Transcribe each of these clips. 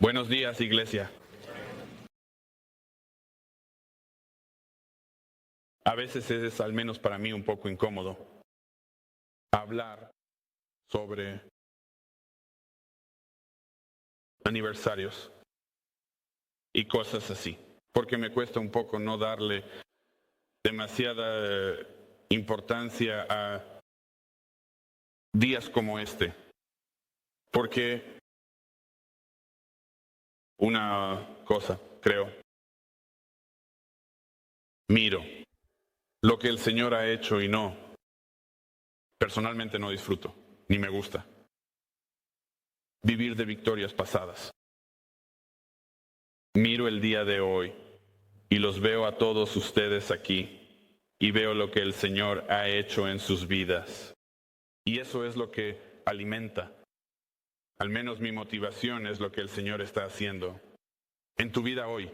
Buenos días, iglesia. A veces es, al menos para mí, un poco incómodo hablar sobre aniversarios y cosas así, porque me cuesta un poco no darle demasiada importancia a días como este, porque una cosa, creo, miro lo que el Señor ha hecho y personalmente no disfruto, ni me gusta vivir de victorias pasadas. Miro el día de hoy y los veo a todos ustedes aquí y veo lo que el Señor ha hecho en sus vidas. Y eso es lo que alimenta, al menos mi motivación es lo que el Señor está haciendo en tu vida hoy.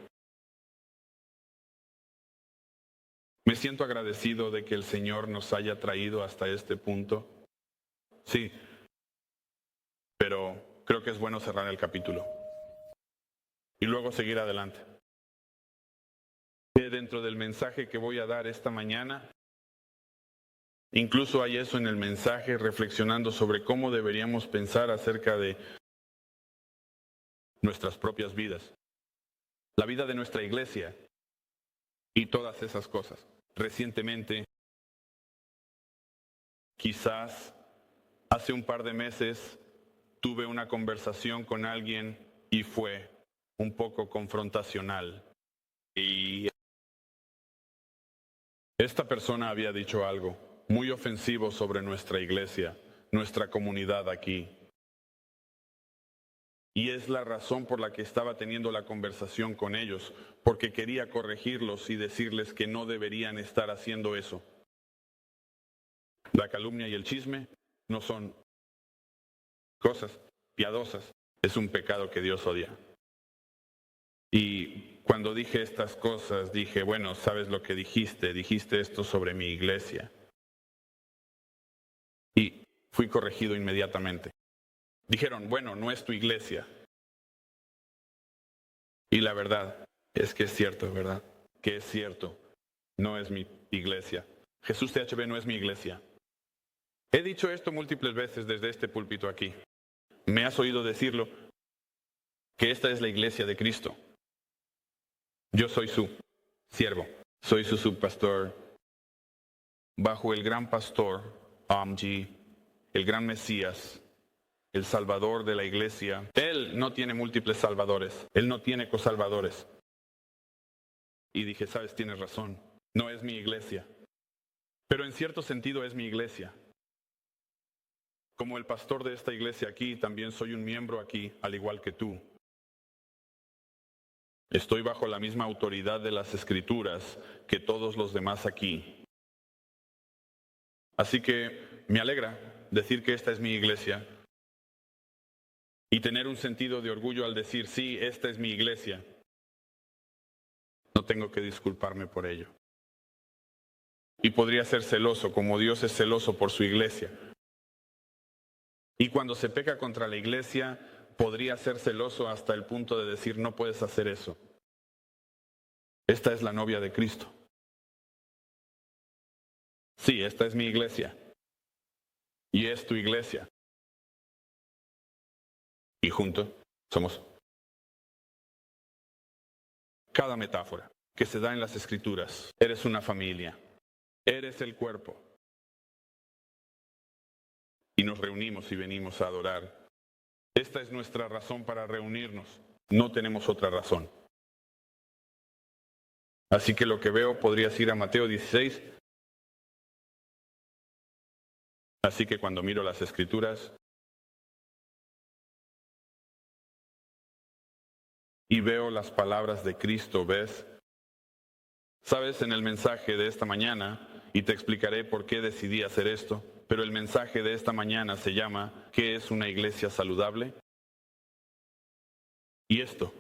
Me siento agradecido de que el Señor nos haya traído hasta este punto. Sí, pero creo que es bueno cerrar el capítulo y luego seguir adelante. Dentro del mensaje que voy a dar esta mañana, incluso hay eso en el mensaje, reflexionando sobre cómo deberíamos pensar acerca de nuestras propias vidas, la vida de nuestra iglesia y todas esas cosas. Recientemente, quizás hace un par de meses, tuve una conversación con alguien y fue un poco confrontacional. Y esta persona había dicho algo muy ofensivo sobre nuestra iglesia, nuestra comunidad aquí. Y es la razón por la que estaba teniendo la conversación con ellos, porque quería corregirlos y decirles que no deberían estar haciendo eso. La calumnia y el chisme no son cosas piadosas, es un pecado que Dios odia. Y cuando dije estas cosas, dije, bueno, ¿sabes lo que dijiste? Dijiste esto sobre mi iglesia. Y fui corregido inmediatamente. Dijeron, bueno, no es tu iglesia. Y la verdad es que es cierto, ¿verdad? Que es cierto, no es mi iglesia. Jesús THB no es mi iglesia. He dicho esto múltiples veces desde este púlpito aquí. Me has oído decirlo, que esta es la iglesia de Cristo. Yo soy su siervo, soy su subpastor, bajo el gran pastor, Amji, el gran Mesías, el Salvador de la iglesia. Él no tiene múltiples salvadores, él no tiene cosalvadores. Y dije, sabes, tienes razón, no es mi iglesia, pero en cierto sentido es mi iglesia. Como el pastor de esta iglesia aquí, también soy un miembro aquí, al igual que tú. Estoy bajo la misma autoridad de las Escrituras que todos los demás aquí. Así que me alegra decir que esta es mi iglesia y tener un sentido de orgullo al decir, sí, esta es mi iglesia. No tengo que disculparme por ello. Y podría ser celoso, como Dios es celoso por su iglesia. Y cuando se peca contra la iglesia, podría ser celoso hasta el punto de decir, no puedes hacer eso. Esta es la novia de Cristo. Sí, esta es mi iglesia. Y es tu iglesia. Y juntos somos. Cada metáfora que se da en las Escrituras, eres una familia, eres el cuerpo. Y nos reunimos y venimos a adorar. Esta es nuestra razón para reunirnos. No tenemos otra razón. Así que lo que veo podrías ir a Mateo 16. Así que cuando miro las Escrituras y veo las palabras de Cristo, ¿ves? Sabes, en el mensaje de esta mañana, y te explicaré por qué decidí hacer esto, pero el mensaje de esta mañana se llama ¿qué es una iglesia saludable? Y esto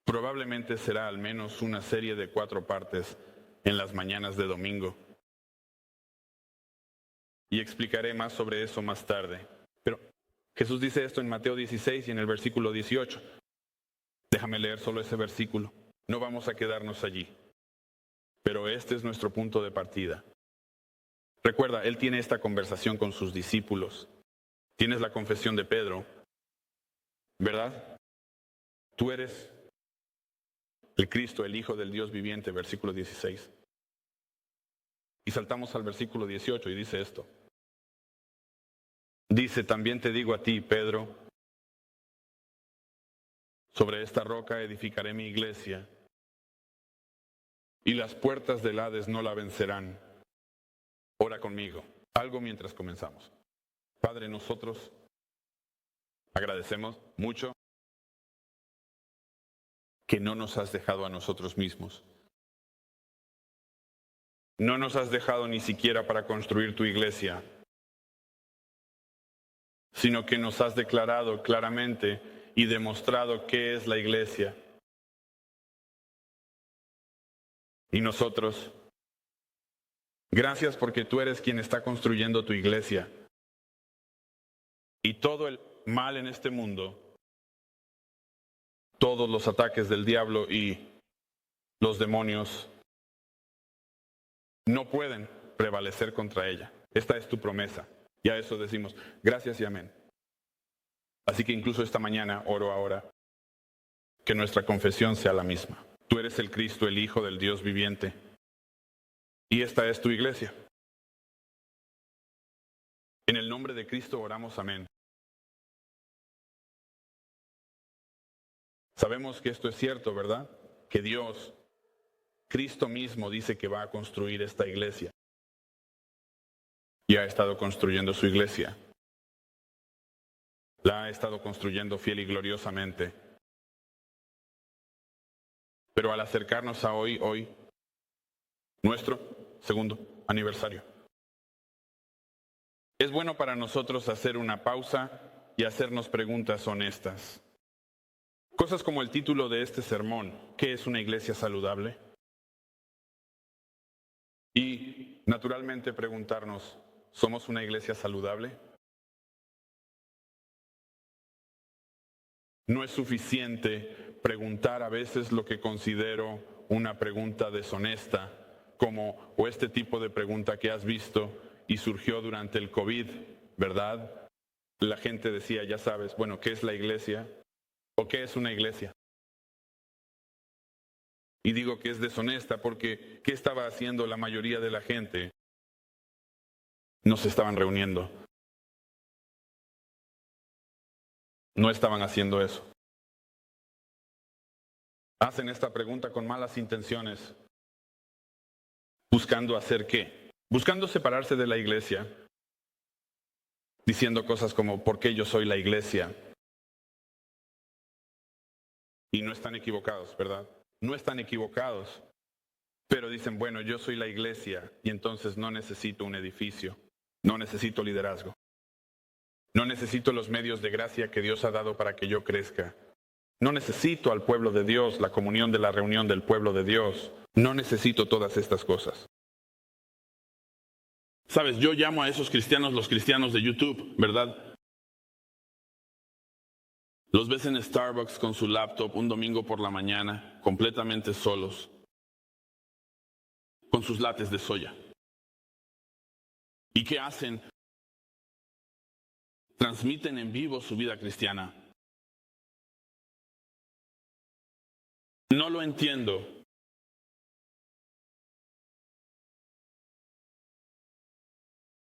probablemente será al menos una serie de 4 partes en las mañanas de domingo. Y explicaré más sobre eso más tarde. Pero Jesús dice esto en Mateo 16 y en el versículo 18. Déjame leer solo ese versículo. No vamos a quedarnos allí. Pero este es nuestro punto de partida. Recuerda, él tiene esta conversación con sus discípulos. Tienes la confesión de Pedro, ¿verdad? Tú eres el Cristo, el Hijo del Dios viviente, versículo 16. Y saltamos al versículo 18 y dice esto. Dice, también te digo a ti, Pedro, sobre esta roca edificaré mi iglesia, y las puertas del Hades no la vencerán. Ora conmigo, algo mientras comenzamos. Padre, nosotros agradecemos mucho que no nos has dejado a nosotros mismos. No nos has dejado ni siquiera para construir tu iglesia, sino que nos has declarado claramente y demostrado qué es la iglesia. Y nosotros, gracias porque tú eres quien está construyendo tu iglesia. Y todo el mal en este mundo, todos los ataques del diablo y los demonios, no pueden prevalecer contra ella. Esta es tu promesa. Y a eso decimos, gracias y amén. Así que incluso esta mañana oro ahora que nuestra confesión sea la misma. Tú eres el Cristo, el Hijo del Dios viviente. Y esta es tu iglesia. En el nombre de Cristo oramos amén. Sabemos que esto es cierto, ¿verdad? Que Dios, Cristo mismo, dice que va a construir esta iglesia. Y ha estado construyendo su iglesia. La ha estado construyendo fiel y gloriosamente. Pero al acercarnos a hoy, nuestro segundo aniversario, es bueno para nosotros hacer una pausa y hacernos preguntas honestas. Cosas como el título de este sermón, ¿qué es una iglesia saludable? Y naturalmente preguntarnos, ¿somos una iglesia saludable? No es suficiente preguntar a veces lo que considero una pregunta deshonesta, como o este tipo de pregunta que has visto y surgió durante el COVID, ¿verdad? La gente decía, ya sabes, bueno, ¿qué es la iglesia? ¿O qué es una iglesia? Y digo que es deshonesta porque ¿qué estaba haciendo la mayoría de la gente? No se estaban reuniendo. No estaban haciendo eso. Hacen esta pregunta con malas intenciones. ¿Buscando hacer qué? Buscando separarse de la iglesia. Diciendo cosas como, ¿por qué yo soy la iglesia? Y no están equivocados, ¿verdad? No están equivocados. Pero dicen, bueno, yo soy la iglesia y entonces no necesito un edificio. No necesito liderazgo. No necesito los medios de gracia que Dios ha dado para que yo crezca. No necesito al pueblo de Dios, la comunión de la reunión del pueblo de Dios. No necesito todas estas cosas. Sabes, yo llamo a esos cristianos los cristianos de YouTube, ¿verdad? Los ves en Starbucks con su laptop un domingo por la mañana, completamente solos, con sus lates de soya. ¿Y qué hacen? Transmiten en vivo su vida cristiana. No lo entiendo.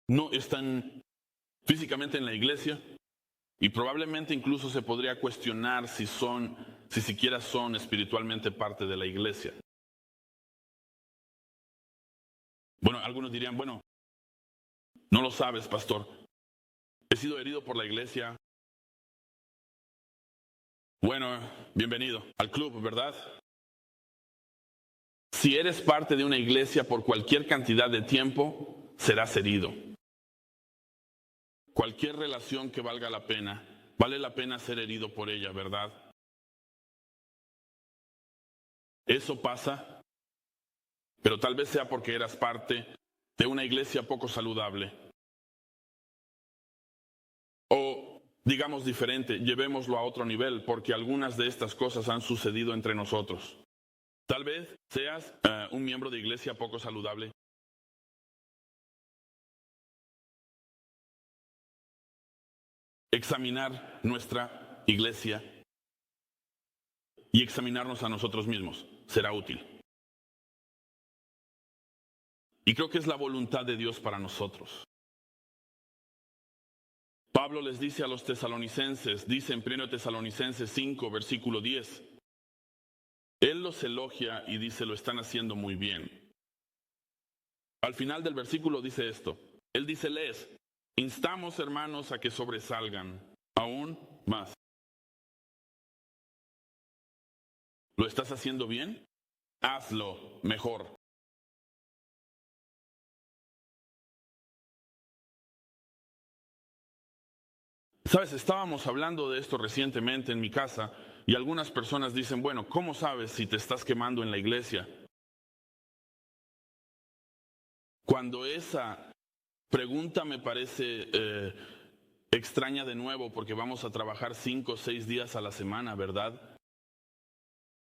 No están físicamente en la iglesia y probablemente incluso se podría cuestionar si siquiera son espiritualmente parte de la iglesia. Bueno, algunos dirían, bueno, no lo sabes, pastor. He sido herido por la iglesia. Bueno, bienvenido al club, ¿verdad? Si eres parte de una iglesia por cualquier cantidad de tiempo, serás herido. Cualquier relación que valga la pena, vale la pena ser herido por ella, ¿verdad? Eso pasa, pero tal vez sea porque eras parte de una iglesia poco saludable. O digamos diferente, llevémoslo a otro nivel, porque algunas de estas cosas han sucedido entre nosotros. Tal vez seas un miembro de iglesia poco saludable. Examinar nuestra iglesia y examinarnos a nosotros mismos será útil. Y creo que es la voluntad de Dios para nosotros. Pablo les dice a los tesalonicenses, dice en 1 Tesalonicenses 5, versículo 10, Él los elogia y dice, lo están haciendo muy bien. Al final del versículo dice esto, él dice, les instamos, hermanos, a que sobresalgan aún más. ¿Lo estás haciendo bien? Hazlo mejor. Sabes, estábamos hablando de esto recientemente en mi casa y algunas personas dicen, bueno, ¿cómo sabes si te estás quemando en la iglesia? Cuando esa pregunta me parece extraña de nuevo, porque vamos a trabajar 5 o 6 días a la semana, ¿verdad?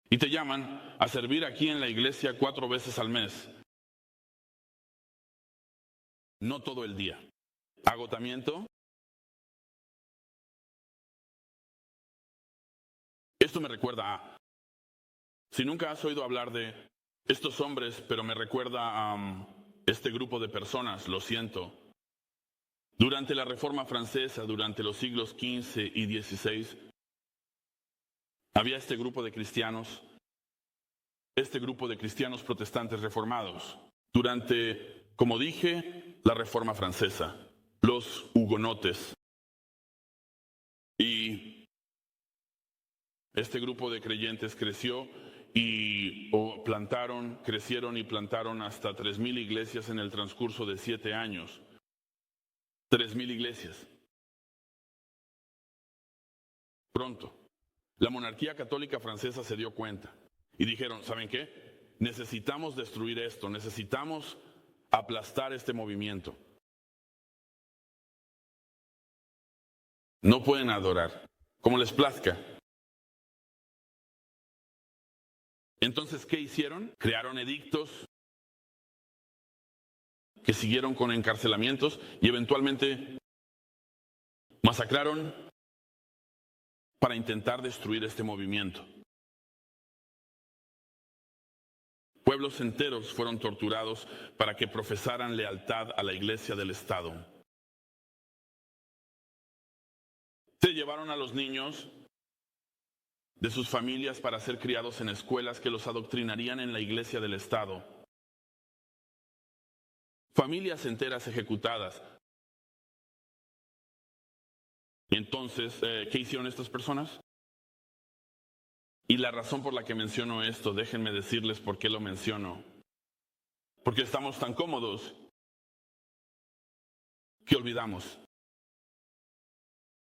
Y te llaman a servir aquí en la iglesia 4 veces al mes. No todo el día. Agotamiento. Esto me recuerda a, si nunca has oído hablar de estos hombres, pero me recuerda a este grupo de personas, lo siento. Durante la Reforma Francesa, durante los siglos XV y XVI, había este grupo de cristianos protestantes reformados. Durante, como dije, la Reforma Francesa, los hugonotes. Y este grupo de creyentes creció y crecieron y plantaron hasta 3,000 iglesias en el transcurso de 7 años. 3,000 iglesias. Pronto, la monarquía católica francesa se dio cuenta y dijeron, ¿saben qué? Necesitamos destruir esto, necesitamos aplastar este movimiento. No pueden adorar, como les plazca. Entonces, ¿qué hicieron? Crearon edictos que siguieron con encarcelamientos y eventualmente masacraron para intentar destruir este movimiento. Pueblos enteros fueron torturados para que profesaran lealtad a la iglesia del Estado. Se llevaron a los niños de sus familias para ser criados en escuelas que los adoctrinarían en la iglesia del Estado. Familias enteras ejecutadas. Y entonces, ¿qué hicieron estas personas? Y la razón por la que menciono esto, déjenme decirles por qué lo menciono. Porque estamos tan cómodos que olvidamos.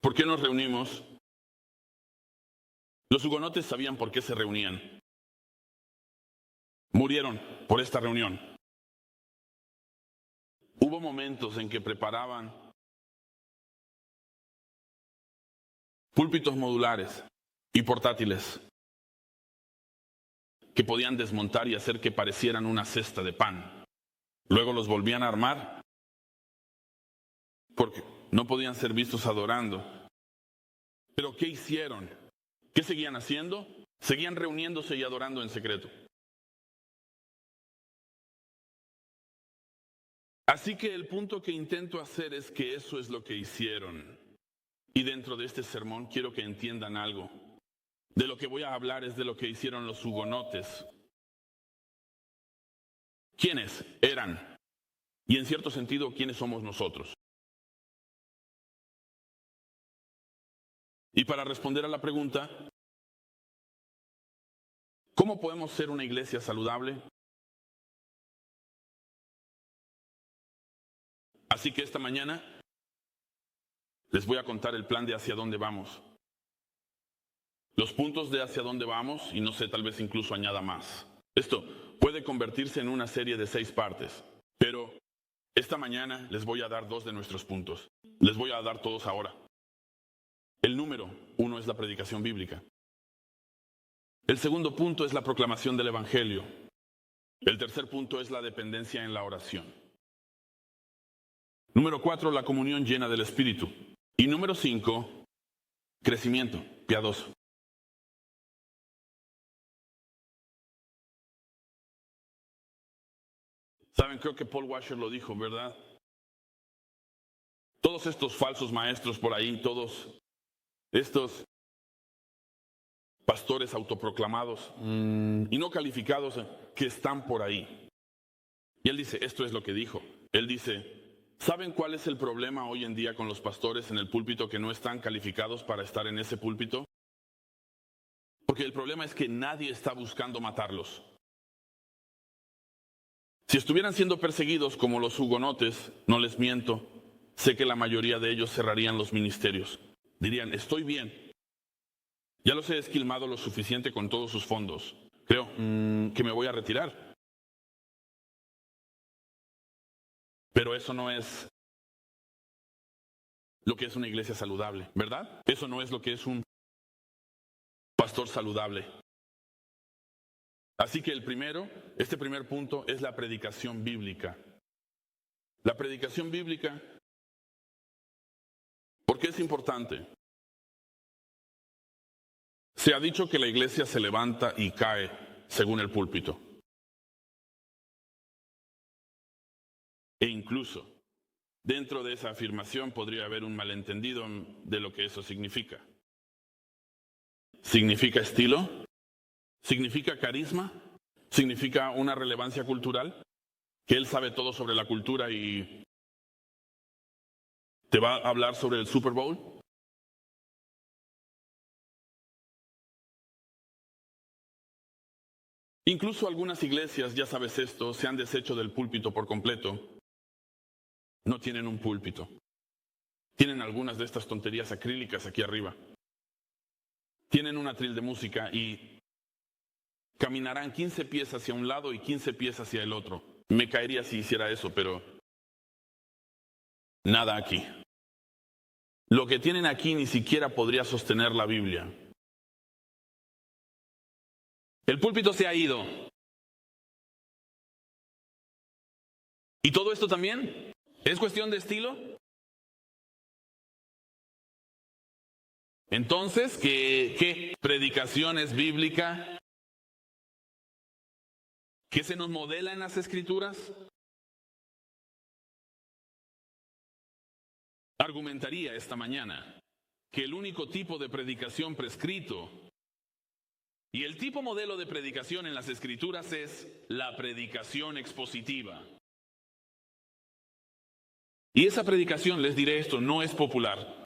¿Por qué nos reunimos? Los hugonotes sabían por qué se reunían. Murieron por esta reunión. Hubo momentos en que preparaban púlpitos modulares y portátiles que podían desmontar y hacer que parecieran una cesta de pan. Luego los volvían a armar porque no podían ser vistos adorando. ¿Pero qué hicieron? ¿Qué seguían haciendo? Seguían reuniéndose y adorando en secreto. Así que el punto que intento hacer es que eso es lo que hicieron. Y dentro de este sermón quiero que entiendan algo. De lo que voy a hablar es de lo que hicieron los hugonotes. ¿Quiénes eran? Y en cierto sentido, ¿quiénes somos nosotros? Y para responder a la pregunta, ¿cómo podemos ser una iglesia saludable? Así que esta mañana les voy a contar el plan de hacia dónde vamos. Los puntos de hacia dónde vamos, y no sé, tal vez incluso añada más. Esto puede convertirse en una serie de 6 partes, pero esta mañana les voy a dar 2 de nuestros puntos. Les voy a dar todos ahora. El número 1 es la predicación bíblica. El segundo punto es la proclamación del Evangelio. El tercer punto es la dependencia en la oración. Número 4, la comunión llena del Espíritu. Y número 5, crecimiento piadoso. Saben, creo que Paul Washer lo dijo, ¿verdad? Todos estos falsos maestros por ahí, todos estos pastores autoproclamados y no calificados que están por ahí. Y él dice, esto es lo que dijo. Él dice, ¿saben cuál es el problema hoy en día con los pastores en el púlpito que no están calificados para estar en ese púlpito? Porque el problema es que nadie está buscando matarlos. Si estuvieran siendo perseguidos como los hugonotes, no les miento, sé que la mayoría de ellos cerrarían los ministerios. Dirían, estoy bien. Ya los he esquilmado lo suficiente con todos sus fondos. Creo que me voy a retirar. Pero eso no es lo que es una iglesia saludable, ¿verdad? Eso no es lo que es un pastor saludable. Así que este primer punto es la predicación bíblica. La predicación bíblica, ¿por qué es importante? Se ha dicho que la iglesia se levanta y cae según el púlpito. E incluso, dentro de esa afirmación podría haber un malentendido de lo que eso significa. ¿Significa estilo? ¿Significa carisma? ¿Significa una relevancia cultural? ¿Que él sabe todo sobre la cultura y te va a hablar sobre el Super Bowl? Incluso algunas iglesias, ya sabes esto, se han deshecho del púlpito por completo. No tienen un púlpito. Tienen algunas de estas tonterías acrílicas aquí arriba. Tienen un atril de música y caminarán 15 pies hacia un lado y 15 pies hacia el otro. Me caería si hiciera eso, pero nada aquí. Lo que tienen aquí ni siquiera podría sostener la Biblia. El púlpito se ha ido. ¿Y todo esto también? ¿Es cuestión de estilo? Entonces, ¿qué predicación es bíblica? ¿Qué se nos modela en las Escrituras? Argumentaría esta mañana que el único tipo de predicación prescrito y el tipo modelo de predicación en las Escrituras es la predicación expositiva. Y esa predicación, les diré esto, no es popular.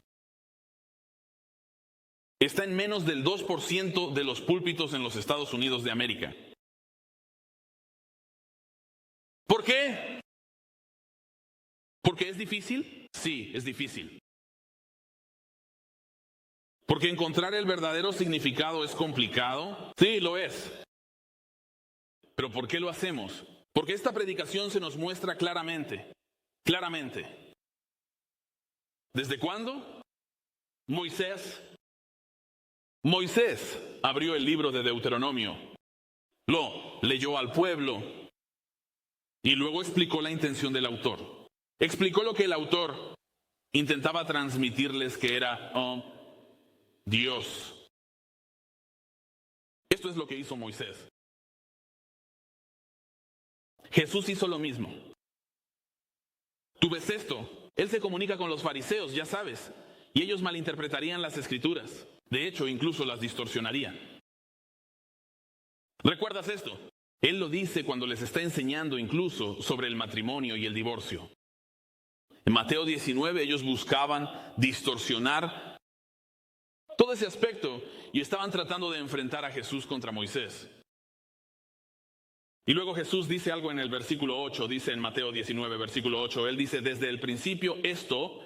Está en menos del 2% de los púlpitos en los Estados Unidos de América. ¿Por qué? ¿Porque es difícil? Sí, es difícil. ¿Porque encontrar el verdadero significado es complicado? Sí, lo es. ¿Pero por qué lo hacemos? Porque esta predicación se nos muestra claramente. Claramente. ¿Desde cuándo? Moisés abrió el libro de Deuteronomio, lo leyó al pueblo y luego explicó la intención del autor. Explicó lo que el autor intentaba transmitirles, que era Dios. Esto es lo que hizo Moisés. Jesús hizo lo mismo. Tú ves esto. Él se comunica con los fariseos, ya sabes, y ellos malinterpretarían las Escrituras. De hecho, incluso las distorsionarían. ¿Recuerdas esto? Él lo dice cuando les está enseñando incluso sobre el matrimonio y el divorcio. En Mateo 19 ellos buscaban distorsionar todo ese aspecto y estaban tratando de enfrentar a Jesús contra Moisés. Y luego Jesús dice algo en el versículo 8, dice en Mateo 19, versículo 8, él dice, desde el principio esto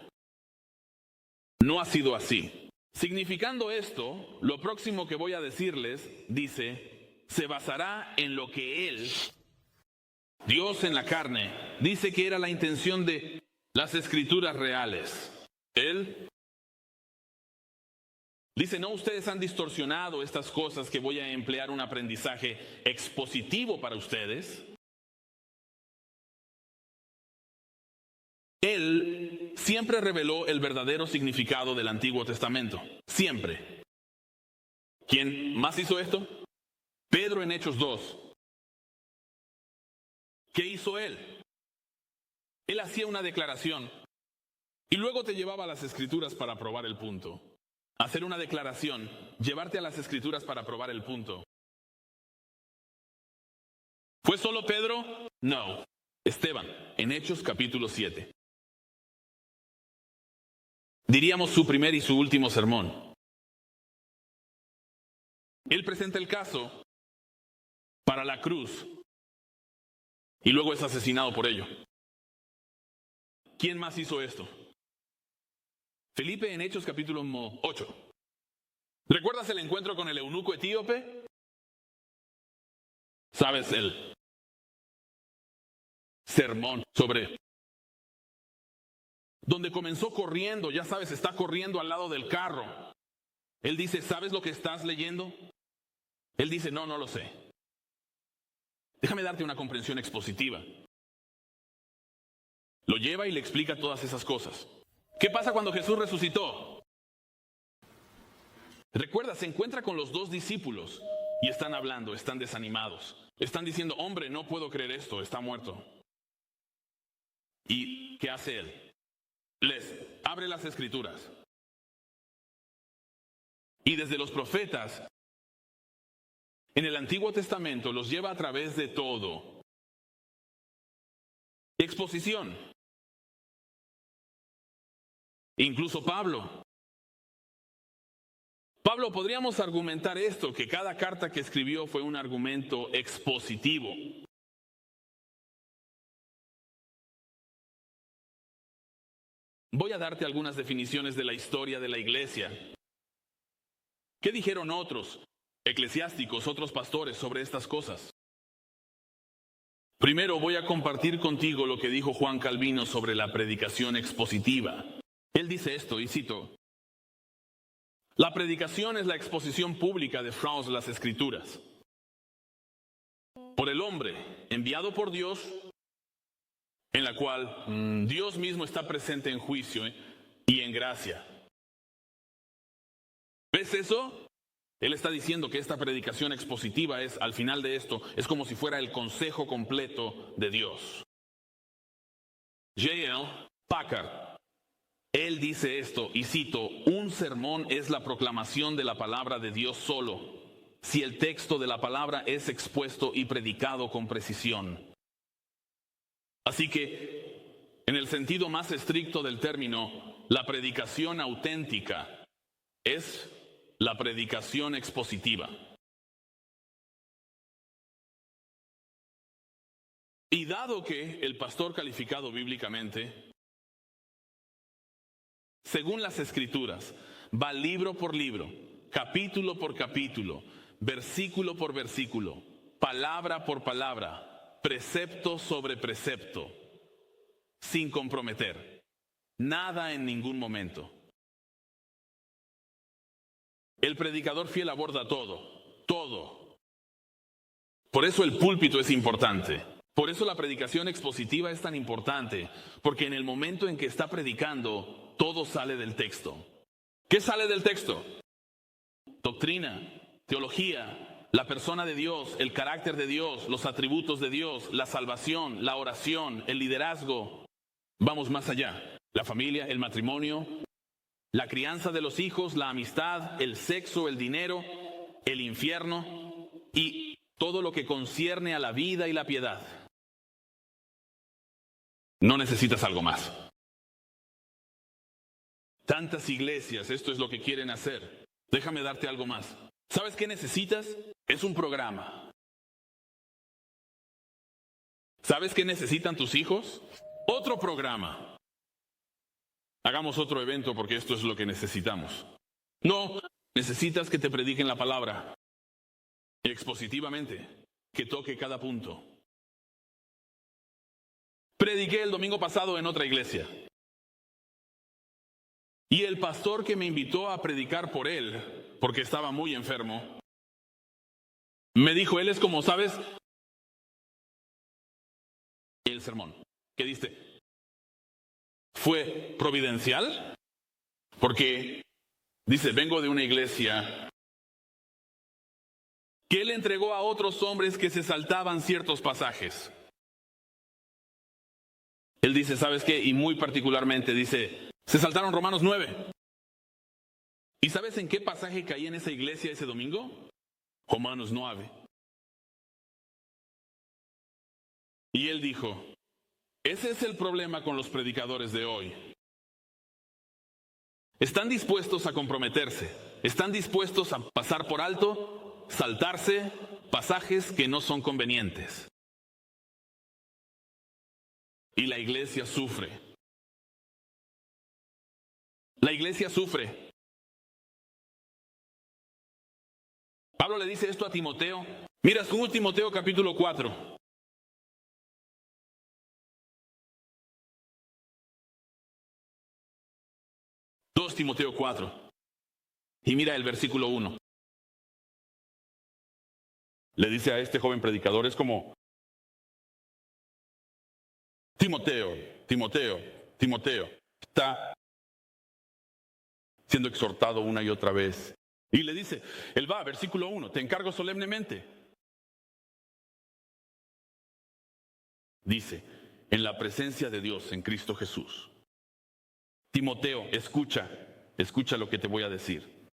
no ha sido así. Significando esto, lo próximo que voy a decirles, dice, se basará en lo que Él, Dios en la carne, dice que era la intención de las Escrituras reales. Él Dice, no, ustedes han distorsionado estas cosas que voy a emplear un aprendizaje expositivo para ustedes. Él siempre reveló el verdadero significado del Antiguo Testamento. Siempre. ¿Quién más hizo esto? Pedro en Hechos 2. ¿Qué hizo él? Él hacía una declaración y luego te llevaba a las Escrituras para probar el punto. Hacer una declaración, llevarte a las Escrituras para probar el punto. ¿Fue solo Pedro? No. Esteban, en Hechos capítulo 7. Diríamos su primer y su último sermón. Él presenta el caso para la cruz y luego es asesinado por ello. ¿Quién más hizo esto? Felipe en Hechos capítulo 8. ¿Recuerdas el encuentro con el eunuco etíope? ¿Sabes el sermón sobre donde comenzó corriendo? Ya sabes, está corriendo al lado del carro. Él dice, ¿sabes lo que estás leyendo? Él dice, no lo sé. Déjame darte una comprensión expositiva. Lo lleva y le explica todas esas cosas. ¿Qué pasa cuando Jesús resucitó? Recuerda, se encuentra con los 2 discípulos y están hablando, están desanimados. Están diciendo, hombre, no puedo creer esto, está muerto. ¿Y qué hace él? Les abre las Escrituras. Y desde los profetas, en el Antiguo Testamento, los lleva a través de todo. Exposición. Incluso Pablo, podríamos argumentar esto, que cada carta que escribió fue un argumento expositivo. Voy a darte algunas definiciones de la historia de la iglesia. ¿Qué dijeron otros eclesiásticos, otros pastores sobre estas cosas? Primero voy a compartir contigo lo que dijo Juan Calvino sobre la predicación expositiva. Él dice esto, y cito, la predicación es la exposición pública de France de las Escrituras por el hombre enviado por Dios, en la cual Dios mismo está presente en juicio y en gracia. ¿Ves eso? Él está diciendo que esta predicación expositiva es, al final de esto, es como si fuera el consejo completo de Dios. J.L. Packard, él dice esto, y cito, un sermón es la proclamación de la palabra de Dios solo, si el texto de la palabra es expuesto y predicado con precisión. Así que, en el sentido más estricto del término, la predicación auténtica es la predicación expositiva. Y dado que el pastor calificado bíblicamente, según las Escrituras, va libro por libro, capítulo por capítulo, versículo por versículo, palabra por palabra, precepto sobre precepto, sin comprometer, nada en ningún momento. El predicador fiel aborda todo. Por eso el púlpito es importante. Por eso la predicación expositiva es tan importante, porque en el momento en que está predicando, todo sale del texto. ¿Qué sale del texto? Doctrina, teología, la persona de Dios, el carácter de Dios, los atributos de Dios, la salvación, la oración, el liderazgo. Vamos más allá. La familia, el matrimonio, la crianza de los hijos, la amistad, el sexo, el dinero, el infierno y todo lo que concierne a la vida y la piedad. No necesitas algo más. Tantas iglesias, esto es lo que quieren hacer. Déjame darte algo más. ¿Sabes qué necesitas? Es un programa. ¿Sabes qué necesitan tus hijos? Otro programa. Hagamos otro evento porque esto es lo que necesitamos. No, necesitas que te prediquen la palabra. Expositivamente, que toque cada punto. Prediqué el domingo pasado en otra iglesia. Y el pastor que me invitó a predicar por él, porque estaba muy enfermo, me dijo, él es como, ¿sabes? El sermón que diste fue providencial, porque dice, vengo de una iglesia que él entregó a otros hombres que se saltaban ciertos pasajes. Él dice, ¿sabes qué? Y muy particularmente dice, se saltaron Romanos 9. ¿Y sabes en qué pasaje caí en esa iglesia ese domingo? Romanos 9. Y él dijo, ese es el problema con los predicadores de hoy. Están dispuestos a comprometerse, están dispuestos a pasar por alto, saltarse pasajes que no son convenientes. Y la iglesia sufre. La iglesia sufre. Pablo le dice esto a Timoteo. Mira, 2 Timoteo capítulo 4. Timoteo 4. Y mira el versículo 1. Le dice a este joven predicador, es como, Timoteo, está siendo exhortado una y otra vez. Y le dice, él va, versículo 1, te encargo solemnemente. Dice, en la presencia de Dios, en Cristo Jesús. Timoteo, escucha lo que te voy a decir.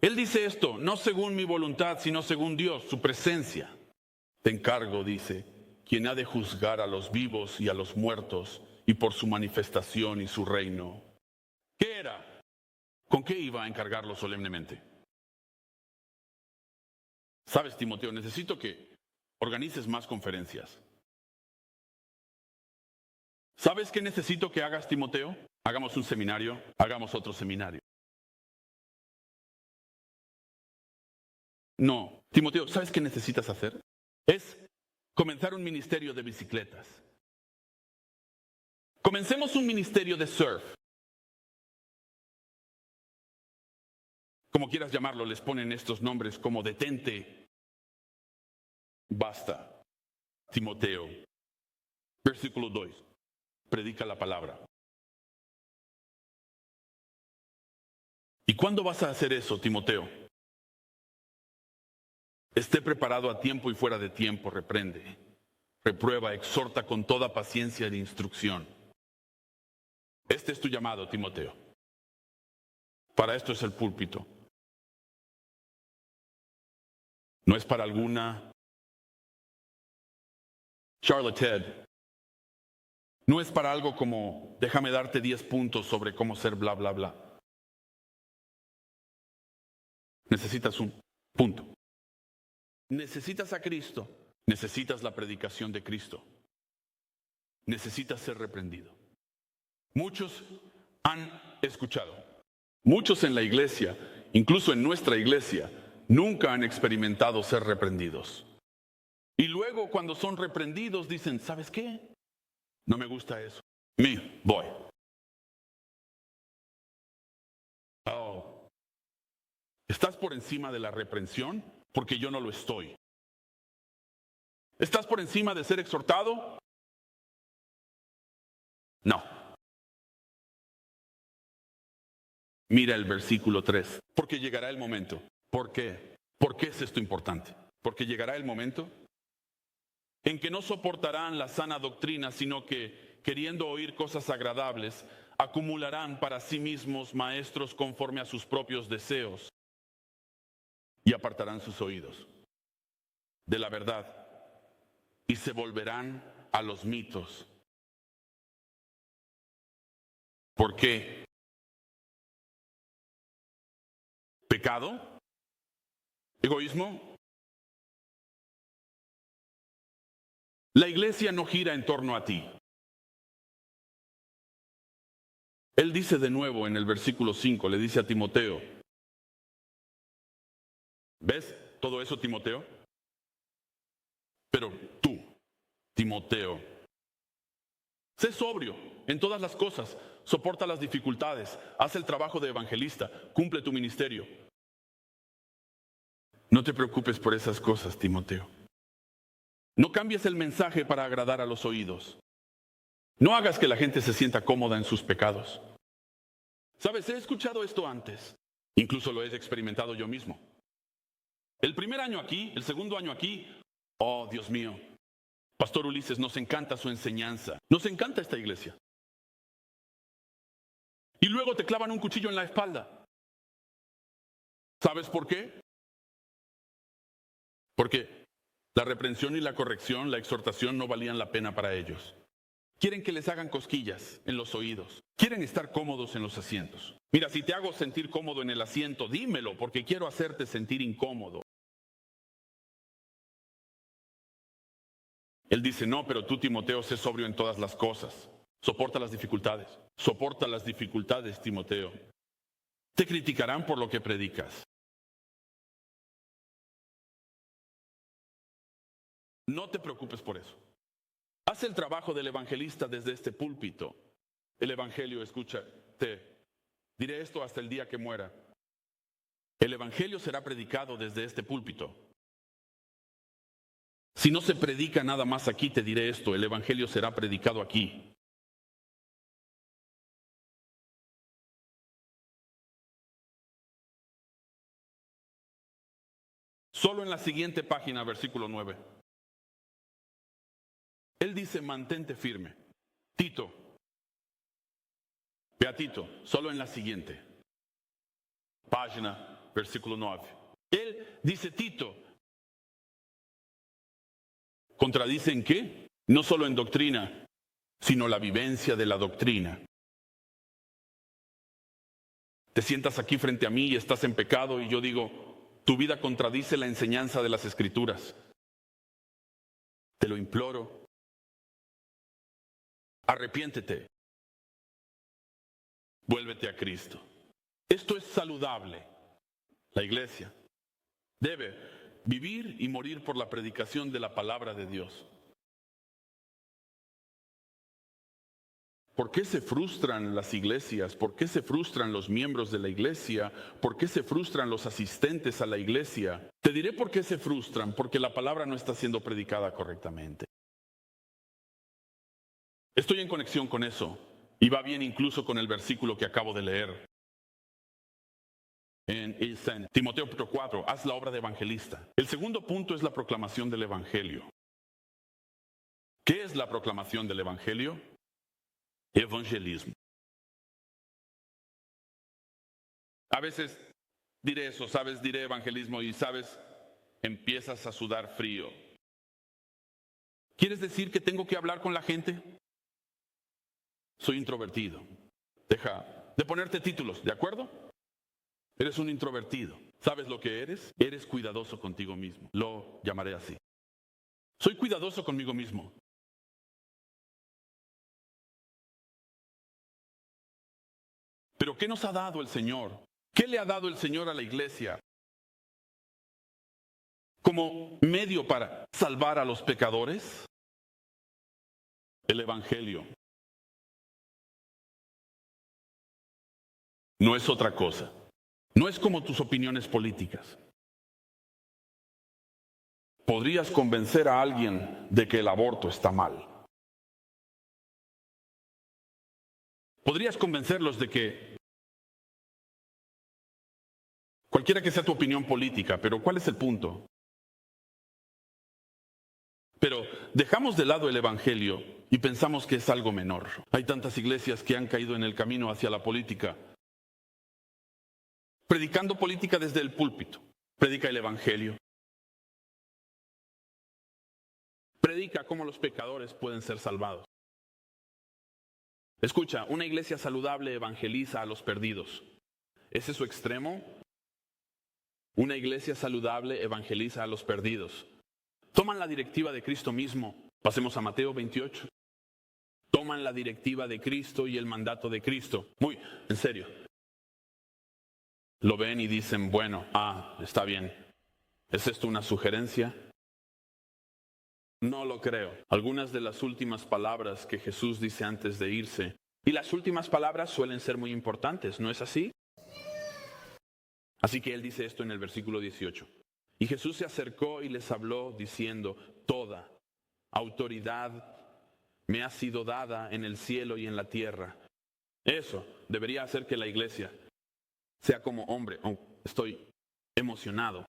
Él dice esto, no según mi voluntad, sino según Dios, su presencia. Te encargo, dice, quien ha de juzgar a los vivos y a los muertos, y por su manifestación y su reino. ¿Qué era? ¿Con qué iba a encargarlo solemnemente? Sabes, Timoteo, necesito que organices más conferencias. ¿Sabes qué necesito que hagas, Timoteo? Hagamos un seminario, hagamos otro seminario. No, Timoteo, ¿sabes qué necesitas hacer? Es comenzar un ministerio de bicicletas. Comencemos un ministerio de surf. Como quieras llamarlo, les ponen estos nombres como detente. Basta, Timoteo. Versículo 2. Predica la palabra. ¿Y cuándo vas a hacer eso, Timoteo? Esté preparado a tiempo y fuera de tiempo, reprende, reprueba, exhorta con toda paciencia e instrucción. Este es tu llamado, Timoteo. Para esto es el púlpito. No es para alguna Charlotte Head. No es para algo como, déjame darte 10 puntos sobre cómo ser bla, bla, bla. Necesitas un punto. Necesitas a Cristo. Necesitas la predicación de Cristo. Necesitas ser reprendido. Muchos han escuchado. Muchos en la iglesia, incluso en nuestra iglesia, nunca han experimentado ser reprendidos. Y luego cuando son reprendidos dicen, ¿sabes qué? No me gusta eso. Voy. Oh. ¿Estás por encima de la reprensión? Porque yo no lo estoy. ¿Estás por encima de ser exhortado? No. Mira el versículo 3. Porque llegará el momento. ¿Por qué? ¿Por qué es esto importante? Porque llegará el momento en que no soportarán la sana doctrina, sino que, queriendo oír cosas agradables, acumularán para sí mismos maestros conforme a sus propios deseos y apartarán sus oídos de la verdad y se volverán a los mitos. ¿Por qué? ¿Pecado? ¿Egoísmo? La iglesia no gira en torno a ti. Él dice de nuevo en el versículo 5, le dice a Timoteo, ¿ves todo eso, Timoteo? Pero tú, Timoteo, Sé sobrio en todas las cosas, soporta las dificultades, haz el trabajo de evangelista, cumple tu ministerio. No te preocupes por esas cosas, Timoteo. No cambies el mensaje para agradar a los oídos. No hagas que la gente se sienta cómoda en sus pecados. Sabes, he escuchado esto antes. Incluso lo he experimentado yo mismo. El primer año aquí, el segundo año aquí, oh Dios mío, Pastor Ulises, nos encanta su enseñanza, nos encanta esta iglesia. Y luego te clavan un cuchillo en la espalda. ¿Sabes por qué? Porque la reprensión y la corrección, la exhortación no valían la pena para ellos. Quieren que les hagan cosquillas en los oídos. Quieren estar cómodos en los asientos. Mira, si te hago sentir cómodo en el asiento, dímelo, porque quiero hacerte sentir incómodo. Él dice, no, pero tú, Timoteo, sé sobrio en todas las cosas. Soporta las dificultades. Soporta las dificultades, Timoteo. Te criticarán por lo que predicas. No te preocupes por eso. Haz el trabajo del evangelista desde este púlpito. El evangelio, escúchate, diré esto hasta el día que muera. El evangelio será predicado desde este púlpito. Si no se predica nada más aquí, te diré esto, el evangelio será predicado aquí. Solo en la siguiente página, versículo 9. Él dice, mantente firme. Tito, ve a Tito, solo en la siguiente página, versículo 9. Él dice, Tito, ¿contradice en qué? No solo en doctrina, sino la vivencia de la doctrina. Te sientas aquí frente a mí y estás en pecado y yo digo, tu vida contradice la enseñanza de las Escrituras. Te lo imploro. Arrepiéntete. Vuélvete a Cristo. Esto es saludable. La iglesia debe vivir y morir por la predicación de la palabra de Dios. ¿Por qué se frustran las iglesias? ¿Por qué se frustran los miembros de la iglesia? ¿Por qué se frustran los asistentes a la iglesia? Te diré por qué se frustran, porque la palabra no está siendo predicada correctamente. Estoy en conexión con eso y va bien incluso con el versículo que acabo de leer. En Timoteo 4, haz la obra de evangelista. El segundo punto es la proclamación del evangelio. ¿Qué es la proclamación del evangelio? Evangelismo. A veces diré eso, ¿sabes? Diré evangelismo y, ¿sabes? Empiezas a sudar frío. ¿Quieres decir que tengo que hablar con la gente? Soy introvertido. Deja de ponerte títulos, ¿de acuerdo? Eres un introvertido. ¿Sabes lo que eres? Eres cuidadoso contigo mismo. Lo llamaré así. Soy cuidadoso conmigo mismo. Pero ¿qué nos ha dado el Señor? ¿Qué le ha dado el Señor a la iglesia? Como medio para salvar a los pecadores. El evangelio. No es otra cosa. No es como tus opiniones políticas. Podrías convencer a alguien de que el aborto está mal. Podrías convencerlos de que cualquiera que sea tu opinión política, pero ¿cuál es el punto? Pero dejamos de lado el evangelio y pensamos que es algo menor. Hay tantas iglesias que han caído en el camino hacia la política. Predicando política desde el púlpito. Predica el evangelio. Predica cómo los pecadores pueden ser salvados. Escucha, una iglesia saludable evangeliza a los perdidos. ¿Ese es su extremo? Una iglesia saludable evangeliza a los perdidos. Toman la directiva de Cristo mismo. Pasemos a Mateo 28. Toman la directiva de Cristo y el mandato de Cristo. Muy, en serio. Lo ven y dicen, bueno, está bien. ¿Es esto una sugerencia? No lo creo. Algunas de las últimas palabras que Jesús dice antes de irse, y las últimas palabras suelen ser muy importantes, ¿no es así? Así que él dice esto en el versículo 18. Y Jesús se acercó y les habló diciendo, toda autoridad me ha sido dada en el cielo y en la tierra. Eso debería hacer que la iglesia sea como hombre. Oh, estoy emocionado.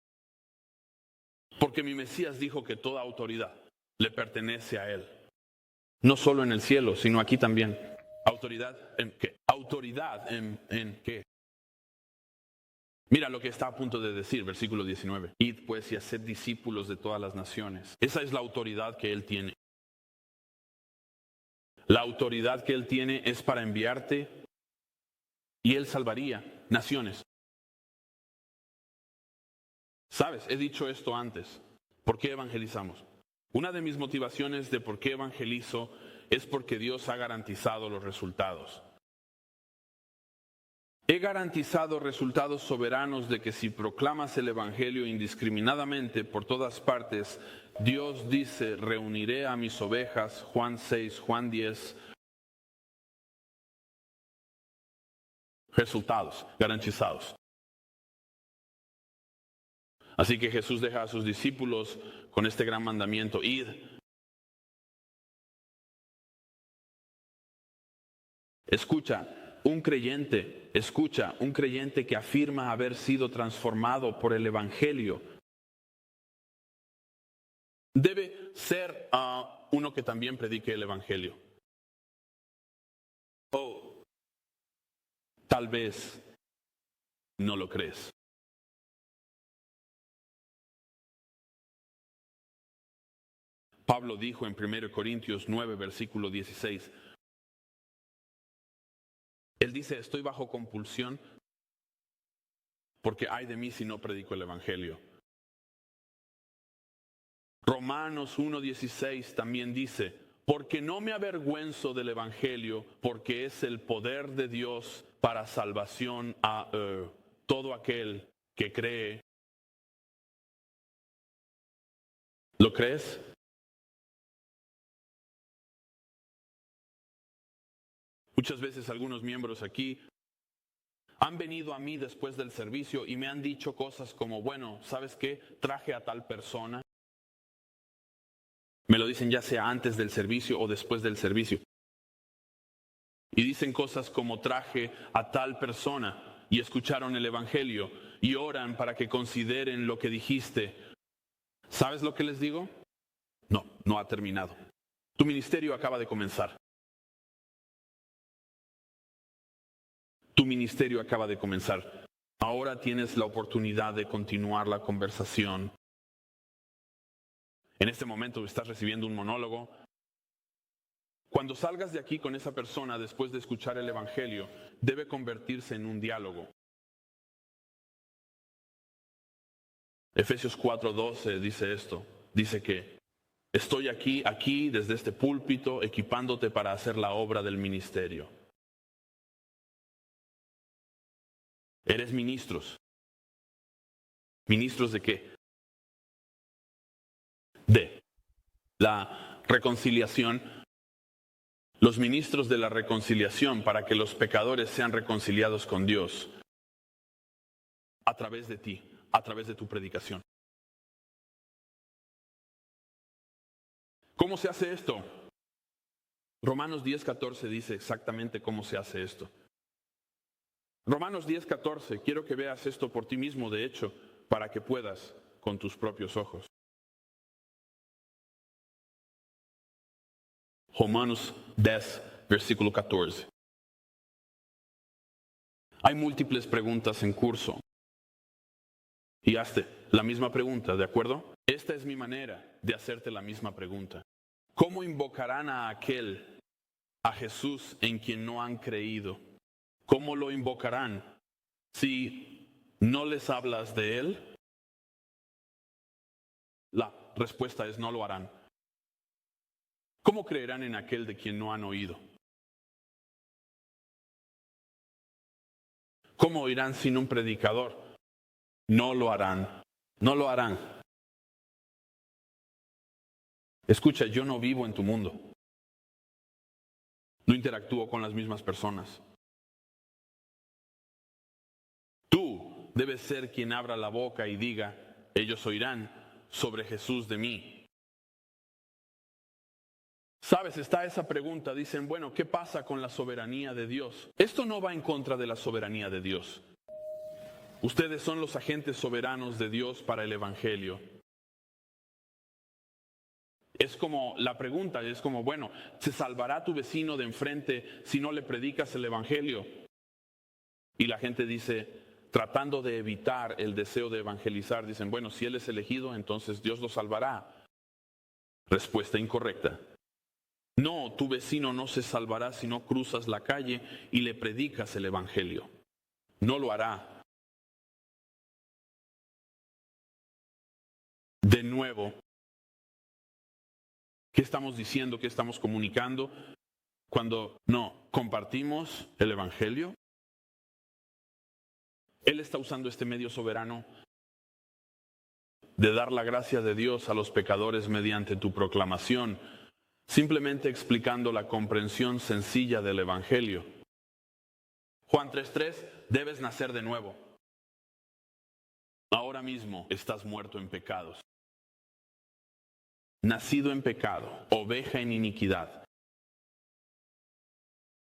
Porque mi Mesías dijo que toda autoridad le pertenece a él. No solo en el cielo, sino aquí también. ¿Autoridad en qué? ¿Autoridad en qué? Mira lo que está a punto de decir, versículo 19. Id pues y haced discípulos de todas las naciones. Esa es la autoridad que él tiene. La autoridad que él tiene es para enviarte y él salvaría naciones. ¿Sabes? He dicho esto antes. ¿Por qué evangelizamos? Una de mis motivaciones de por qué evangelizo es porque Dios ha garantizado los resultados. He garantizado resultados soberanos de que si proclamas el evangelio indiscriminadamente por todas partes, Dios dice, reuniré a mis ovejas, Juan 6, Juan 10. Resultados garantizados. Así que Jesús deja a sus discípulos con este gran mandamiento, id. Escucha, un creyente que afirma haber sido transformado por el evangelio, debe ser uno que también predique el evangelio. O tal vez no lo crees. Pablo dijo en 1 Corintios 9, versículo 16, él dice, estoy bajo compulsión porque ay de mí si no predico el evangelio. Romanos 1:16 también dice, porque no me avergüenzo del evangelio, porque es el poder de Dios para salvación a todo aquel que cree. ¿Lo crees? Muchas veces algunos miembros aquí han venido a mí después del servicio y me han dicho cosas como, bueno, ¿sabes qué? Traje a tal persona. Me lo dicen ya sea antes del servicio o después del servicio. Y dicen cosas como traje a tal persona y escucharon el evangelio y oran para que consideren lo que dijiste. ¿Sabes lo que les digo? No, no ha terminado. Tu ministerio acaba de comenzar. Tu ministerio acaba de comenzar. Ahora tienes la oportunidad de continuar la conversación. En este momento estás recibiendo un monólogo. Cuando salgas de aquí con esa persona después de escuchar el evangelio, debe convertirse en un diálogo. Efesios 4:12 dice esto. Dice que estoy aquí desde este púlpito, equipándote para hacer la obra del ministerio. Eres ministros. ¿Ministros de qué? De la reconciliación. Los ministros de la reconciliación para que los pecadores sean reconciliados con Dios a través de ti, a través de tu predicación. ¿Cómo se hace esto? Romanos 10:14 dice exactamente cómo se hace esto. Romanos 10:14, quiero que veas esto por ti mismo, de hecho, para que puedas con tus propios ojos. Romanos 10, versículo 14. Hay múltiples preguntas en curso. Y hazte la misma pregunta, ¿de acuerdo? Esta es mi manera de hacerte la misma pregunta. ¿Cómo invocarán a aquel, a Jesús en quien no han creído? ¿Cómo lo invocarán si no les hablas de Él? La respuesta es no lo harán. ¿Cómo creerán en aquel de quien no han oído? ¿Cómo oirán sin un predicador? No lo harán. No lo harán. Escucha, yo no vivo en tu mundo. No interactúo con las mismas personas. Tú debes ser quien abra la boca y diga, ellos oirán sobre Jesús de mí. ¿Sabes? Está esa pregunta. Dicen, bueno, ¿qué pasa con la soberanía de Dios? Esto no va en contra de la soberanía de Dios. Ustedes son los agentes soberanos de Dios para el Evangelio. Es como la pregunta, es como, bueno, ¿se salvará tu vecino de enfrente si no le predicas el Evangelio? Y la gente dice, tratando de evitar el deseo de evangelizar, dicen, bueno, si él es elegido, entonces Dios lo salvará. Respuesta incorrecta. No, tu vecino no se salvará si no cruzas la calle y le predicas el Evangelio. No lo hará. De nuevo, ¿qué estamos diciendo? ¿Qué estamos comunicando? Cuando no compartimos el Evangelio, Él está usando este medio soberano de dar la gracia de Dios a los pecadores mediante tu proclamación, simplemente explicando la comprensión sencilla del Evangelio. Juan 3:3, debes nacer de nuevo. Ahora mismo estás muerto en pecados. Nacido en pecado, oveja en iniquidad.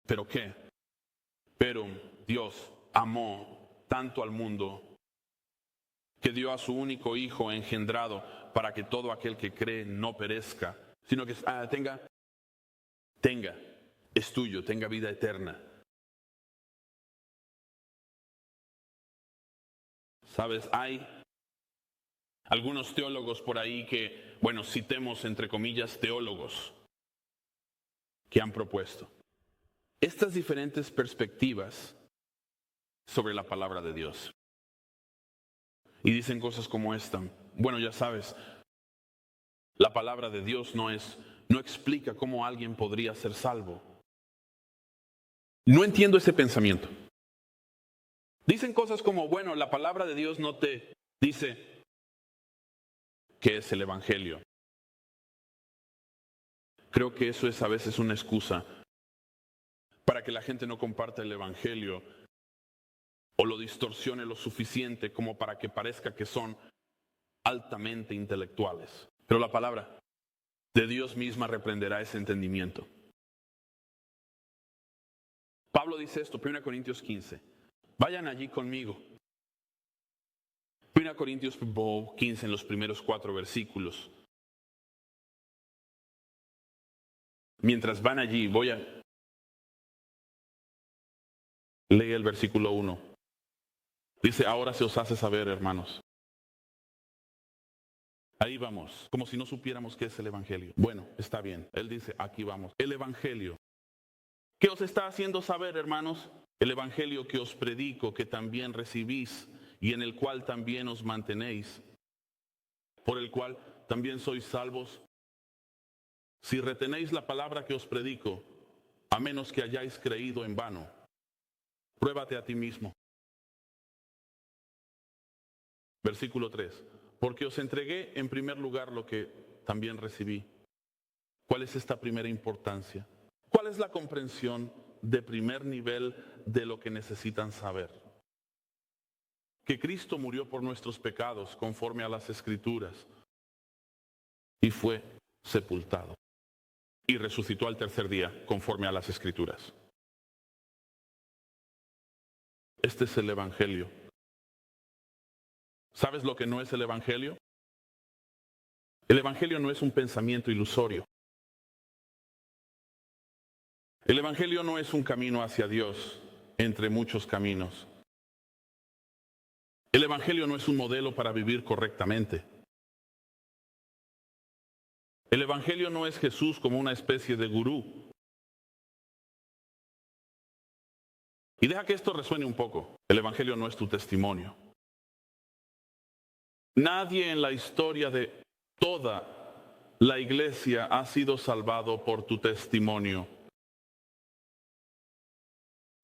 ¿Pero qué? Pero Dios amó tanto al mundo que dio a su único Hijo engendrado para que todo aquel que cree no perezca, sino que tenga, es tuyo, tenga vida eterna. ¿Sabes? Hay algunos teólogos por ahí que, bueno, citemos entre comillas teólogos que han propuesto estas diferentes perspectivas sobre la palabra de Dios. Y dicen cosas como esta. Bueno, ya sabes, la palabra de Dios no explica cómo alguien podría ser salvo. No entiendo ese pensamiento. Dicen cosas como, bueno, la palabra de Dios no te dice qué es el Evangelio. Creo que eso es a veces una excusa para que la gente no comparta el Evangelio o lo distorsione lo suficiente como para que parezca que son altamente intelectuales. Pero la palabra de Dios misma reprenderá ese entendimiento. Pablo dice esto, 1 Corintios 15. Vayan allí conmigo. 1 Corintios 15 en los primeros 4 versículos. Mientras van allí, voy a leer el versículo 1. Dice, ahora se os hace saber, hermanos. Ahí vamos, como si no supiéramos qué es el Evangelio. Bueno, está bien. Él dice, aquí vamos. El Evangelio. ¿Qué os está haciendo saber, hermanos? El Evangelio que os predico, que también recibís y en el cual también os mantenéis, por el cual también sois salvos, si retenéis la palabra que os predico, a menos que hayáis creído en vano. Pruébate a ti mismo. Versículo 3. Porque os entregué en primer lugar lo que también recibí. ¿Cuál es esta primera importancia? ¿Cuál es la comprensión de primer nivel de lo que necesitan saber? Que Cristo murió por nuestros pecados conforme a las Escrituras y fue sepultado y resucitó al tercer día conforme a las Escrituras. Este es el Evangelio. ¿Sabes lo que no es el Evangelio? El Evangelio no es un pensamiento ilusorio. El Evangelio no es un camino hacia Dios entre muchos caminos. El Evangelio no es un modelo para vivir correctamente. El Evangelio no es Jesús como una especie de gurú. Y deja que esto resuene un poco. El Evangelio no es tu testimonio. Nadie en la historia de toda la iglesia ha sido salvado por tu testimonio.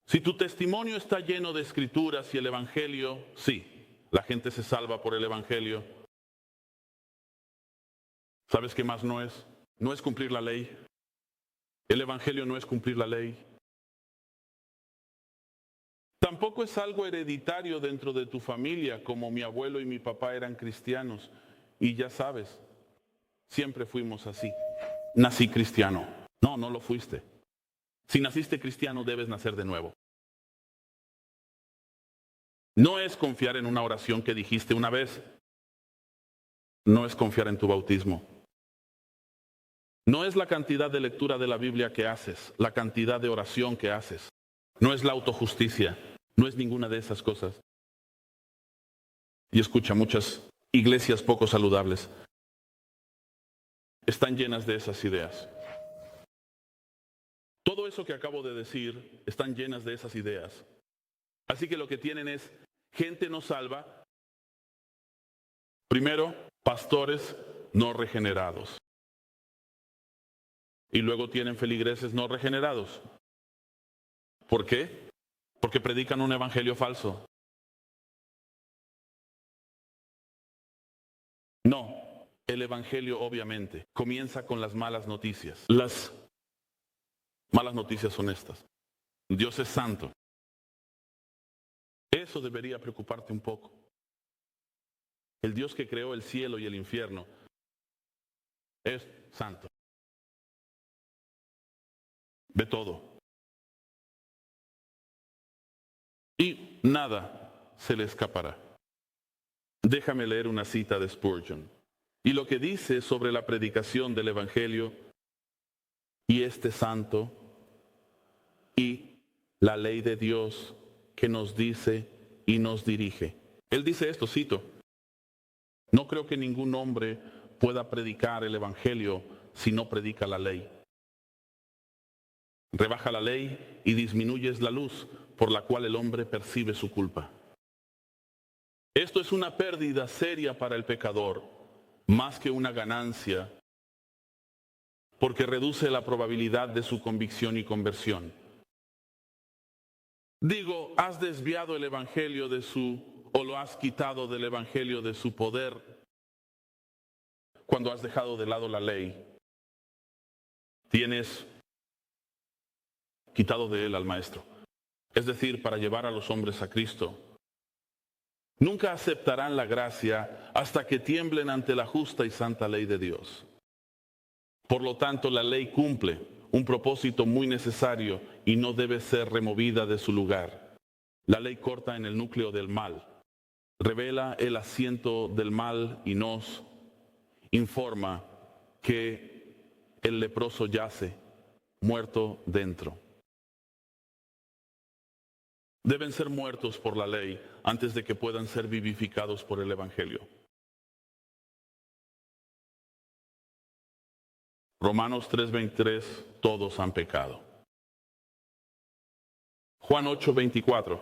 Si tu testimonio está lleno de escrituras y el Evangelio, sí, la gente se salva por el Evangelio. ¿Sabes qué más no es? no es cumplir la ley. El Evangelio no es cumplir la ley. Tampoco es algo hereditario dentro de tu familia, como mi abuelo y mi papá eran cristianos. Y ya sabes, siempre fuimos así. Nací cristiano. No, no lo fuiste. Si naciste cristiano, debes nacer de nuevo. No es confiar en una oración que dijiste una vez. No es confiar en tu bautismo. No es la cantidad de lectura de la Biblia que haces, la cantidad de oración que haces. No es la autojusticia. No es ninguna de esas cosas. Y escucha, muchas iglesias poco saludables están llenas de esas ideas. Todo eso que acabo de decir están llenas de esas ideas. Así que lo que tienen es gente no salva. Primero, pastores no regenerados. Y luego tienen feligreses no regenerados. ¿Por qué? Porque predican un evangelio falso. No, el evangelio obviamente comienza con las malas noticias. Las malas noticias son estas. Dios es santo. Eso debería preocuparte un poco. El Dios que creó el cielo y el infierno es santo. Ve todo. Y nada se le escapará. Déjame leer una cita de Spurgeon. Y lo que dice sobre la predicación del Evangelio y este santo y la ley de Dios que nos dice y nos dirige. Él dice esto, cito: no creo que ningún hombre pueda predicar el Evangelio si no predica la ley. Rebaja la ley y disminuyes la luz por la cual el hombre percibe su culpa. Esto es una pérdida seria para el pecador, más que una ganancia, porque reduce la probabilidad de su convicción y conversión. Digo, has desviado el evangelio o lo has quitado del evangelio de su poder cuando has dejado de lado la ley. Tienes quitado de él al maestro. Es decir, para llevar a los hombres a Cristo. Nunca aceptarán la gracia hasta que tiemblen ante la justa y santa ley de Dios. Por lo tanto, la ley cumple un propósito muy necesario y no debe ser removida de su lugar. La ley corta en el núcleo del mal, revela el asiento del mal y nos informa que el leproso yace, muerto dentro. Deben ser muertos por la ley antes de que puedan ser vivificados por el Evangelio. Romanos 3:23, todos han pecado. Juan 8:24,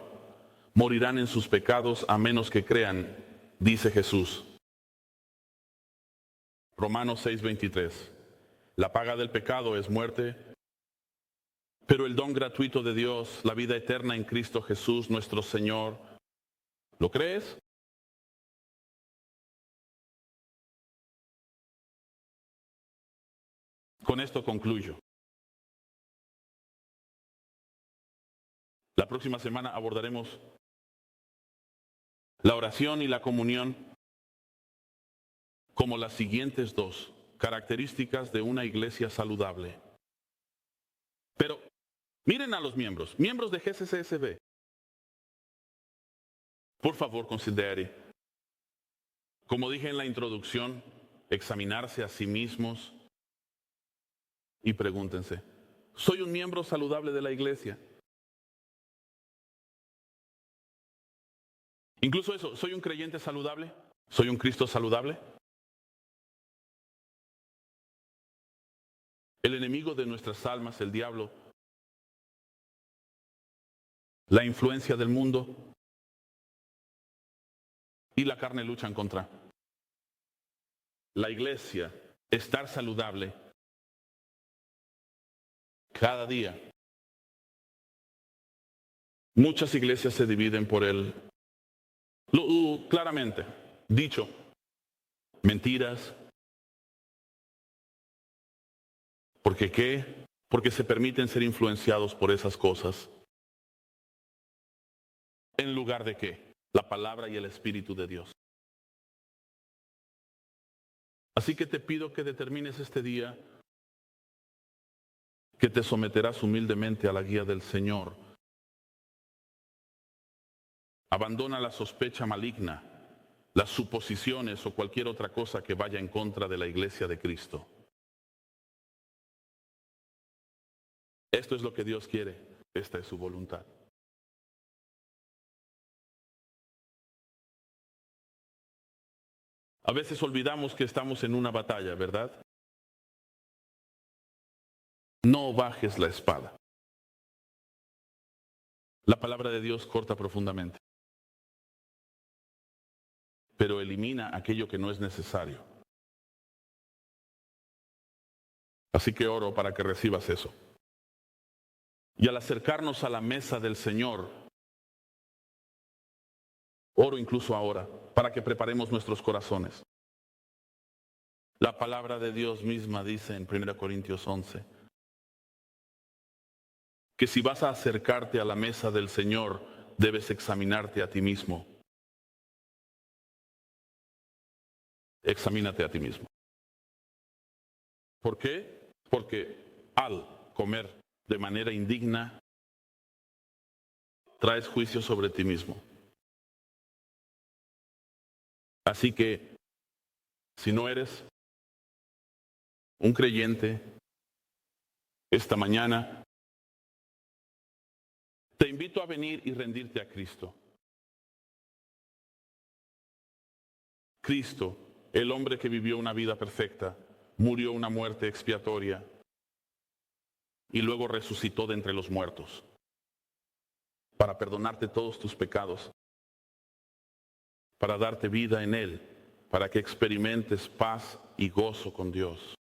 morirán en sus pecados a menos que crean, dice Jesús. Romanos 6:23, la paga del pecado es muerte, pero el don gratuito de Dios, la vida eterna en Cristo Jesús nuestro Señor. ¿Lo crees? Con esto concluyo. La próxima semana abordaremos la oración y la comunión como las siguientes dos características de una iglesia saludable. Pero miren a los miembros de GCCSB. Por favor, considere, como dije en la introducción, examinarse a sí mismos y pregúntense, ¿soy un miembro saludable de la iglesia? Incluso eso, ¿soy un creyente saludable? ¿Soy un Cristo saludable? El enemigo de nuestras almas, el diablo, la influencia del mundo y la carne luchan contra la iglesia. Estar saludable cada día. Muchas iglesias se dividen por claramente dicho, mentiras, ¿Porque qué? Porque se permiten ser influenciados por esas cosas. ¿En lugar de qué? La palabra y el Espíritu de Dios. Así que te pido que determines este día que te someterás humildemente a la guía del Señor. Abandona la sospecha maligna, las suposiciones o cualquier otra cosa que vaya en contra de la iglesia de Cristo. Esto es lo que Dios quiere, esta es su voluntad. A veces olvidamos que estamos en una batalla, ¿verdad? No bajes la espada. La palabra de Dios corta profundamente, pero elimina aquello que no es necesario. Así que oro para que recibas eso. Y al acercarnos a la mesa del Señor, oro incluso ahora para que preparemos nuestros corazones. La palabra de Dios misma dice en 1 Corintios 11 que si vas a acercarte a la mesa del Señor, debes examinarte a ti mismo. Examínate a ti mismo. ¿Por qué? Porque al comer de manera indigna, traes juicio sobre ti mismo. Así que, si no eres un creyente, esta mañana te invito a venir y rendirte a Cristo. Cristo, el hombre que vivió una vida perfecta, murió una muerte expiatoria y luego resucitó de entre los muertos para perdonarte todos tus pecados, para darte vida en Él, para que experimentes paz y gozo con Dios.